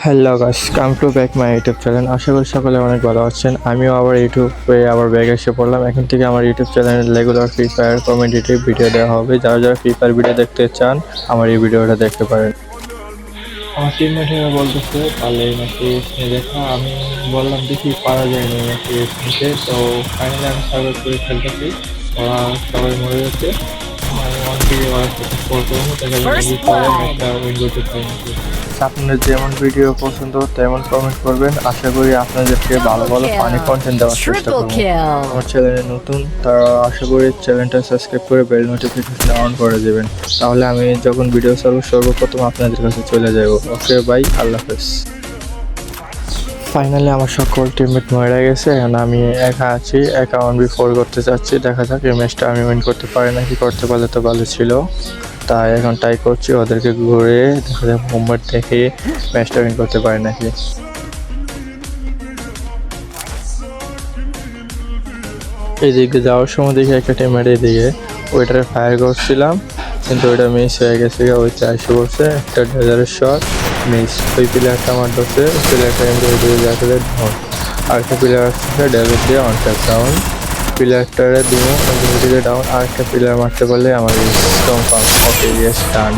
Hello guys, come to back my YouTube channel. আশা করি সকলে অনেক ভালো আছেন। আমিও আবার ইউটিউবে ব্যাক এসে পড়লাম। এখন থেকে আমার ইউটিউব চ্যানেলে রেগুলার ফ্রি ফায়ার কমেডিটিভ ভিডিও দেওয়া হবে। যারা যারা ফ্রি ফায়ার ভিডিও দেখতে চান আমার এই ভিডিওটা দেখতে পারেন। আমার টিমমেটেরা বলতেছে তাহলে নাকি দেখা, আমি বললাম দেখি পারা যায় না নাকি নিতে। তো ফাইনালি আমি সার্ভাইভ করে খেলতেছি। ওরা সবাই মরে যাচ্ছে। আমি অনেকেই ওরা সাথে স্কোর করবো, দেখা যায় নাকি পরে ম্যাচটা উইন করতে পারি নাকি। আপনাদের যেমন ভিডিও পছন্দ তেমন কমেন্ট করবেন। আশা করি আপনাদেরকে ভালো ভালো ফানি কন্টেন্ট দেওয়ার চেষ্টা করবো। আমার চ্যানেলে নতুন তারা আশা করি চ্যানেলটা সাবস্ক্রাইব করে বেল নোটিফিকেশন অন করে দেবেন, তাহলে আমি যখন ভিডিও ছাড়বো সর্বপ্রথম আপনাদের কাছে চলে যাব। ওকে বাই, আল্লাহ হাফেজ। ফাইনালি আমার সকল টিমমেট মরে গেছে। এখন আমি একা আছি, একা 1v4 করতে চাচ্ছি। দেখা যাক এই ম্যাচটা আমি উইন করতে পারি নাকি। করতে পারলে তো ভালো ছিল, তাই এখন ট্রাই করছি। ওদেরকে ঘুরে দেখা যাক হোমওয়ার্ক দেখে ম্যাচটা উইন করতে পারি নাকি। এদিকে যাওয়ার সময় দেখি একটা টিমমেট এদিকে ওইটারে ফায়ার করছিলাম, কিন্তু ওইটা মিস হয়ে গেছে। ওইটা এসে বলছে একটা ডেজারের শট মিস। ওই প্লেয়ারটা আমার ধরছে, প্লেয়ারটা কিন্তু ওইদিকে যাচ্ছে ডাউন। আরেকটা প্লেয়ার আসছে ডেজার দিয়ে অন ট্যাপ ডাউন। প্লেয়ারটারে দিমো ওইদিকে ডাউন। আরেকটা প্লেয়ার মারতে পারলে আমার কনফার্ম। ওকে, ইয়েস ডান।